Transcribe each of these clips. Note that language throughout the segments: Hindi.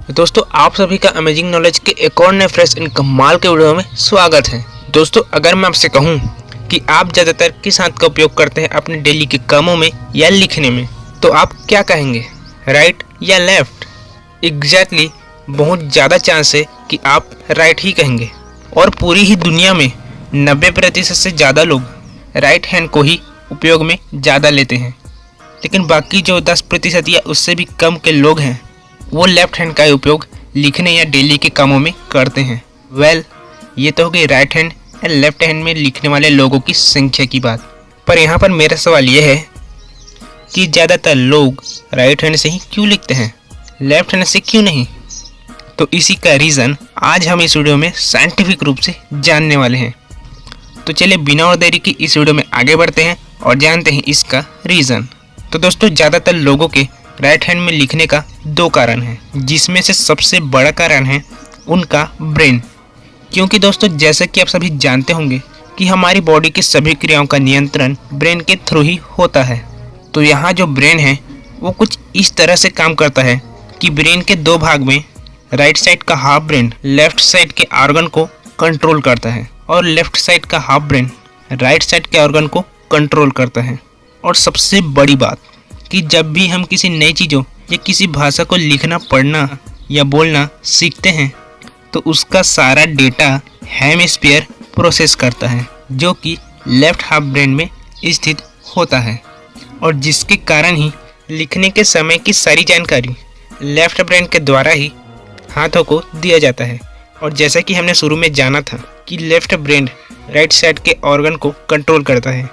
दोस्तों आप सभी का अमेजिंग नॉलेज के एक और नए फ्रेश एंड कमाल के वीडियो में स्वागत है। दोस्तों अगर मैं आपसे कहूं कि आप ज़्यादातर किस हाथ का उपयोग करते हैं अपने डेली के कामों में या लिखने में, तो आप क्या कहेंगे, राइट या लेफ्ट? एग्जैक्टली बहुत ज़्यादा चांस है कि आप राइट ही कहेंगे। और पूरी ही दुनिया में 90% से ज़्यादा लोग राइट हैंड को ही उपयोग में ज़्यादा लेते हैं, लेकिन बाकी जो 10% या उससे भी कम के लोग हैं वो लेफ्ट हैंड का उपयोग लिखने या डेली के कामों में करते हैं। ये तो हो गई राइट हैंड या लेफ्ट हैंड में लिखने वाले लोगों की संख्या की बात। पर यहाँ पर मेरा सवाल यह है कि ज़्यादातर लोग राइट हैंड से ही क्यों लिखते हैं, लेफ्ट हैंड से क्यों नहीं? तो इसी का रीज़न आज हम इस वीडियो में साइंटिफिक रूप से जानने वाले हैं। तो चलिए बिना और देरी की इस वीडियो में आगे बढ़ते हैं और जानते हैं इसका रीज़न। तो दोस्तों ज़्यादातर लोगों के राइट हैंड में लिखने का 2 कारण हैं, जिसमें से सबसे बड़ा कारण है उनका ब्रेन। क्योंकि दोस्तों जैसा कि आप सभी जानते होंगे कि हमारी बॉडी की सभी क्रियाओं का नियंत्रण ब्रेन के थ्रू ही होता है। तो यहाँ जो ब्रेन है वो कुछ इस तरह से काम करता है कि ब्रेन के 2 भाग में राइट साइड का हाफ ब्रेन लेफ्ट साइड के ऑर्गन को कंट्रोल करता है और लेफ्ट साइड का हाफ ब्रेन राइट साइड के ऑर्गन को कंट्रोल करता है। और सबसे बड़ी बात कि जब भी हम किसी नई चीज़ों या किसी भाषा को लिखना, पढ़ना या बोलना सीखते हैं तो उसका सारा डेटा हेमिस्फीयर प्रोसेस करता है, जो कि लेफ्ट हाफ ब्रेन में स्थित होता है, और जिसके कारण ही लिखने के समय की सारी जानकारी लेफ्ट ब्रेन के द्वारा ही हाथों को दिया जाता है। और जैसा कि हमने शुरू में जाना था कि लेफ्ट ब्रेन राइट साइड के ऑर्गन को कंट्रोल करता है,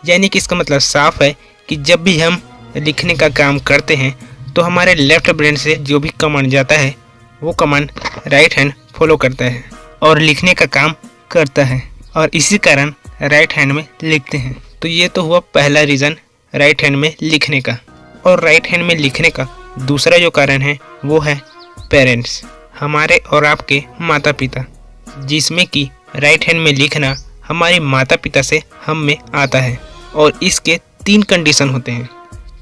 यानी कि इसका मतलब साफ है कि जब भी हम लिखने का काम करते हैं तो हमारे लेफ्ट ब्रेन से जो भी कमांड जाता है वो कमांड राइट हैंड फॉलो करता है और लिखने का काम करता है, और इसी कारण राइट हैंड में लिखते हैं। तो ये तो हुआ पहला रीज़न राइट हैंड में लिखने का। और राइट हैंड में लिखने का दूसरा जो कारण है वो है पेरेंट्स, हमारे और आपके माता पिता, जिसमें कि राइट हैंड में लिखना हमारे माता पिता से हम में आता है। और इसके 3 कंडीशन होते हैं।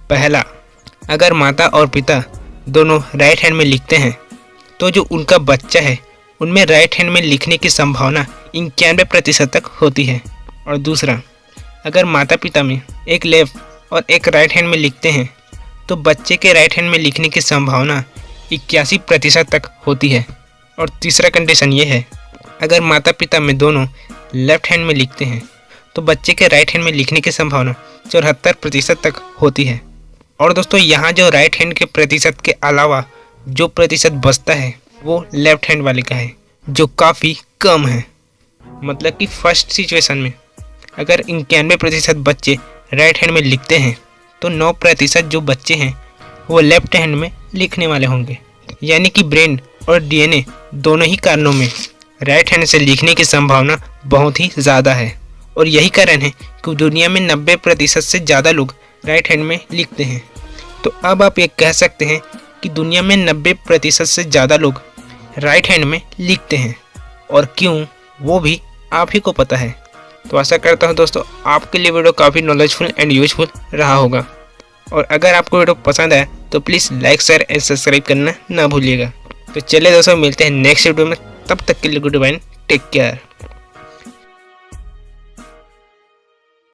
पहला, अगर माता और पिता दोनों राइट हैंड में लिखते हैं तो जो उनका बच्चा है उनमें राइट हैंड में लिखने की संभावना 91% तक होती है। और दूसरा, अगर माता पिता में एक लेफ्ट और एक राइट हैंड में लिखते हैं तो बच्चे के राइट हैंड में लिखने की संभावना 81% तक होती है। और तीसरा कंडीशन ये है, अगर माता पिता में दोनों लेफ्ट हैंड में लिखते हैं तो बच्चे के राइट हैंड में लिखने की संभावना 74% तक होती है। और दोस्तों यहाँ जो राइट हैंड के प्रतिशत के अलावा जो प्रतिशत बचता है वो लेफ्ट हैंड वाले का है, जो काफ़ी कम है। मतलब कि फर्स्ट सिचुएशन में अगर 91% बच्चे राइट हैंड में लिखते हैं तो 9% जो बच्चे हैं वो लेफ्ट हैंड में लिखने वाले होंगे। यानी कि ब्रेन और डीएनए दोनों ही कारणों में राइट हैंड से लिखने की संभावना बहुत ही ज़्यादा है। और यही कारण है कि दुनिया में 90% से ज़्यादा लोग राइट हैंड में लिखते हैं। तो अब आप ये कह सकते हैं कि दुनिया में 90% से ज़्यादा लोग राइट हैंड में लिखते हैं, और क्यों वो भी आप ही को पता है। तो आशा करता हूँ दोस्तों आपके लिए वीडियो काफ़ी नॉलेजफुल एंड यूजफुल रहा होगा। और अगर आपको वीडियो पसंद आया तो please like, share and subscribe करना ना भूलिएगा। तो चलिए दोस्तों मिलते हैं नेक्स्ट वीडियो में, तब तक के लिए गुड बाय, टेक केयर।